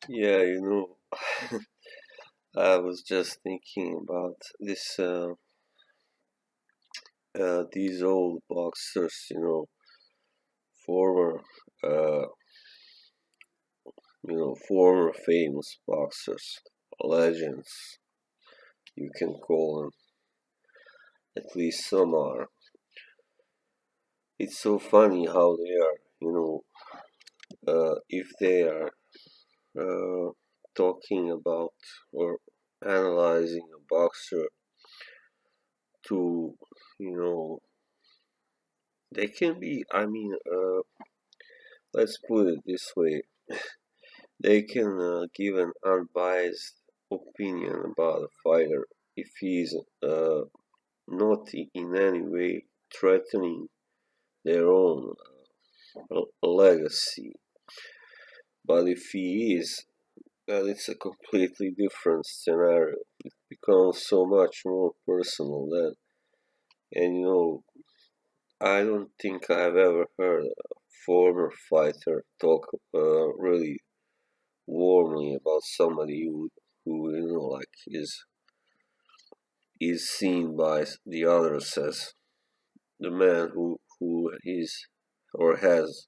Yeah, I was just thinking about these old boxers, former, uh, former famous boxers, legends, you can call them. At least some are. It's so funny how they are, if they are uh, talking about or analyzing a boxer to, you know, they can be, let's put it this way. They can give an unbiased opinion about a fighter if he's not in any way threatening their own legacy. But if he is, then it's a completely different scenario. It becomes so much more personal then. And I don't think I've ever heard a former fighter talk really warmly about somebody who like is seen by the others as the man who is or has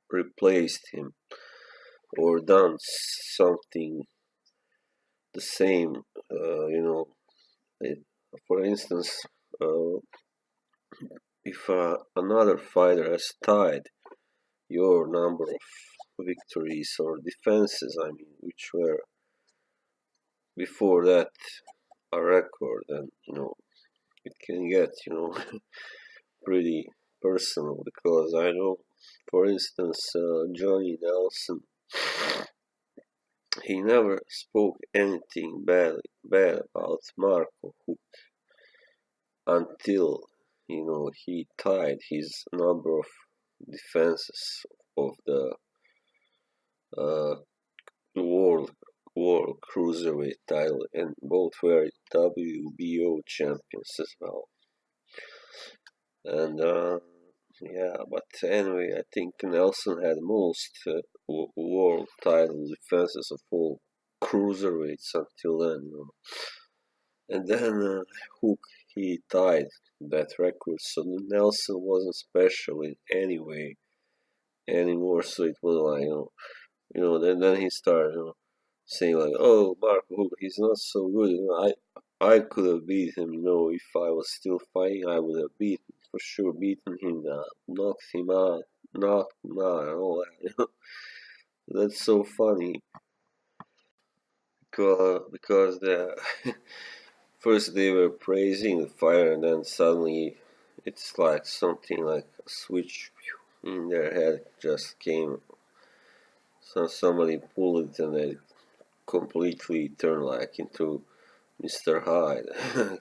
replaced him or done something the same. You know, it, for instance, uh, if another fighter has tied your number of victories or defenses, which were before that a record, and it can get pretty personal because I know, for instance, Johnny Nelson, he never spoke anything bad about Marco Huck until he tied his number of defenses of the uh, world world cruiserweight title, and both were WBO champions as well. And yeah, but anyway, I think Nelson had most world title defenses of all cruiserweights until then. And then Hook, he tied that record, so Nelson wasn't special in any way anymore. So it was like then he started saying like, "Oh, Mark Hook, he's not so good. I could have beat him. If I was still fighting, I would have for sure beaten him, knocked him out, and all that." That's so funny because the first they were praising the fire, and then suddenly it's like something like a switch in their head just came. So somebody pulled it, and they completely turned like into Mr. Hyde.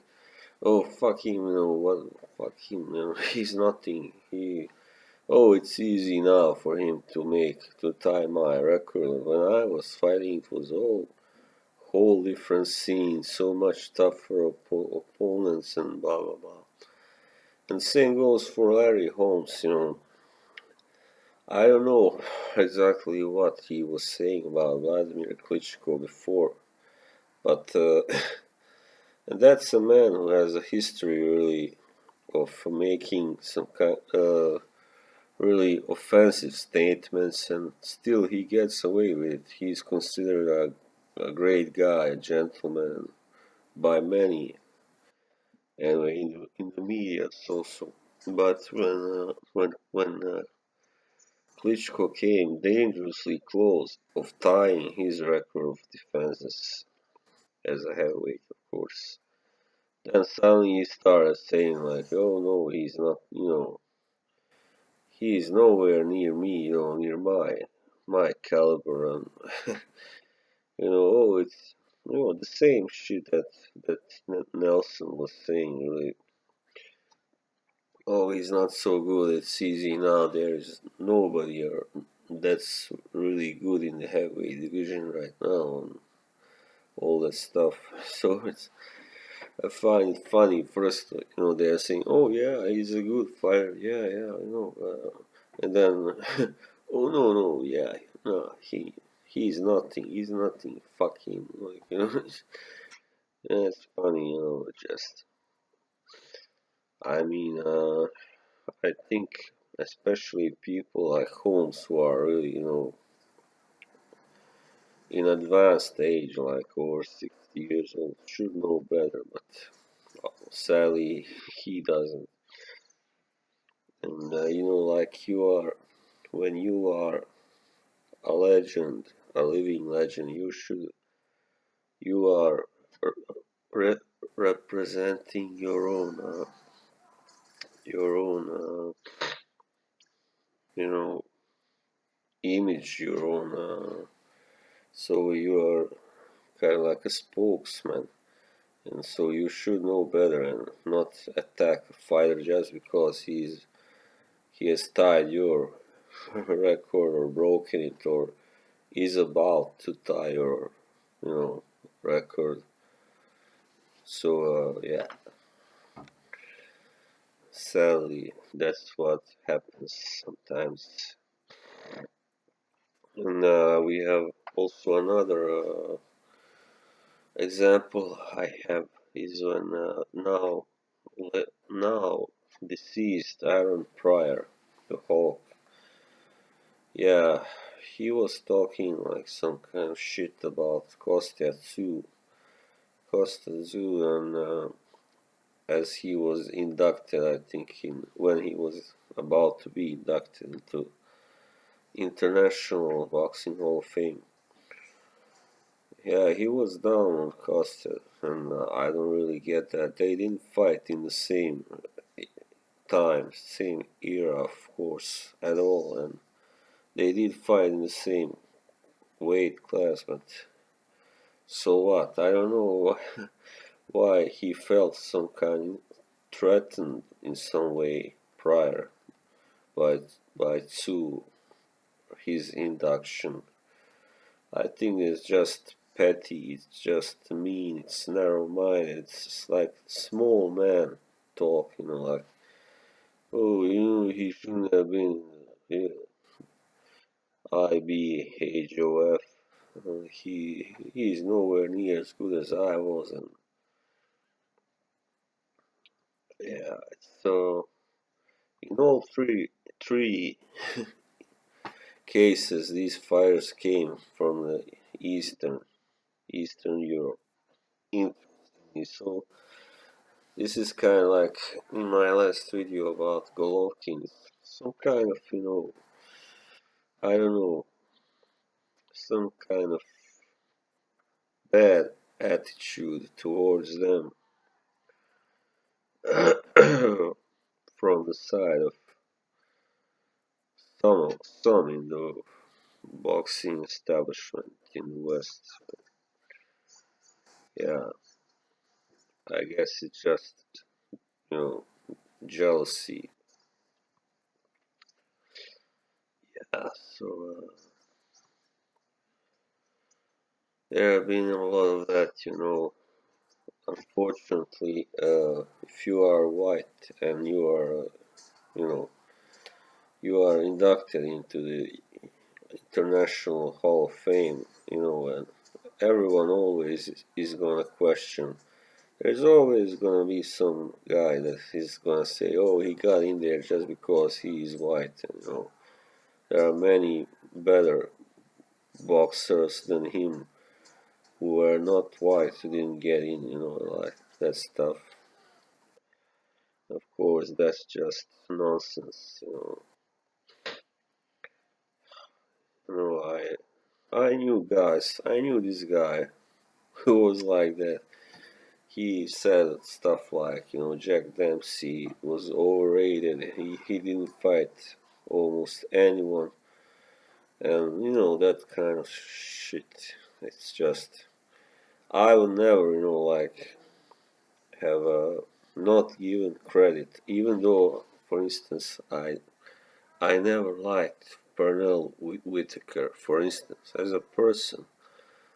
Oh, fuck him, what? Fuck him, he's nothing. It's easy now for him to tie my record. When I was fighting, it was whole different scene, so much tougher opponents, and blah blah blah. And same goes for Larry Holmes. I don't know exactly what he was saying about Vladimir Klitschko before, but and that's a man who has a history really of making some kind really offensive statements, and still he gets away with it. He's considered a great guy, a gentleman by many, anyway, in the media also. But when Klitschko came dangerously close of tying his record of defenses as a heavyweight, of course, then suddenly he started saying like, "Oh no, he's not. He's nowhere near me. Near my caliber." And it's the same shit that Nelson was saying. Really, oh, he's not so good. It's easy now. There's nobody that's really good in the heavyweight division right now, and all that stuff. So I find it funny. First, they're saying, "Oh yeah, he's a good fighter. Yeah, yeah, I know." And then, "Oh no, no, yeah, no, He's nothing. He's nothing. Fucking like it's funny, Just I mean, I think especially people like Holmes who are really, in advanced age, like over 60 years old, should know better, but sadly he doesn't. And like when you are a legend, a living legend, you are re- representing your own, you know, image, your own. So you are kind of like a spokesman, and so you should know better and not attack a fighter just because he has tied your record or broken it or is about to tie your record. So yeah, sadly that's what happens sometimes. And we have also another example I have is when now deceased Aaron Pryor, the Hulk. Yeah, he was talking like some kind of shit about Costa Zoo, and as he was inducted, I think when he was about to be inducted into International Boxing Hall of Fame. Yeah, he was down on Costa, and I don't really get that. They didn't fight in the same time, same era, of course, at all, and they did fight in the same weight class, but so what? I don't know why he felt some kind threatened in some way prior by to his induction. I think it's just petty, it's just mean, it's narrow minded, it's just like small man talk, like, oh, he shouldn't have been IBHOF. He's nowhere near as good as I was, and yeah, so in all three cases, these fires came from the Eastern Europe. Interestingly, so this is kind of like in my last video about Golovkin. Some kind of I don't know, some kind of bad attitude towards them from the side of some in the boxing establishment in the West. Yeah, I guess it's just you know jealousy. Yeah, so there have been a lot of that. Unfortunately, if you are white and you know, you are inducted into the International Hall of Fame, and everyone always is gonna question. There's always gonna be some guy that is gonna say, "Oh, he got in there just because he is white." And, there are many better boxers than him who were not white who didn't get in. Like that stuff. Of course, that's just nonsense. I knew guys. I knew this guy who was like that. He said stuff like, Jack Dempsey was overrated. He didn't fight almost anyone, and that kind of shit. It's just I would never, like have not given credit, even though, for instance, I never liked Pernell Whitaker, for instance, as a person.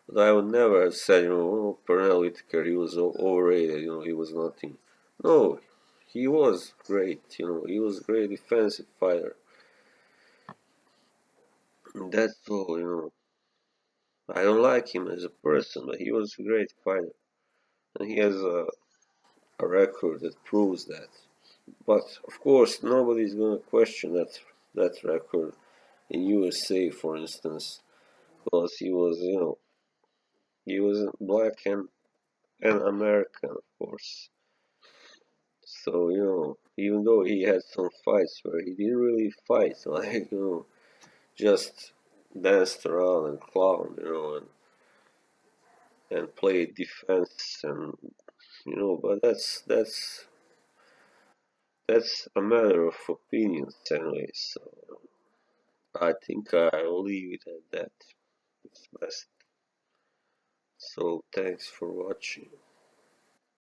But I would never have said, oh, Pernell Whitaker, he was overrated, he was nothing. No, he was great, he was a great defensive fighter. And that's all, I don't like him as a person, but he was a great fighter, and he has a record that proves that. But of course, nobody's gonna question that record in USA, for instance, because he was, he was black and American, of course. So, even though he had some fights where he didn't really fight, like, just danced around and clown, and played defense and, but that's a matter of opinions anyway, so I think I'll leave it at that. It's best. So thanks for watching.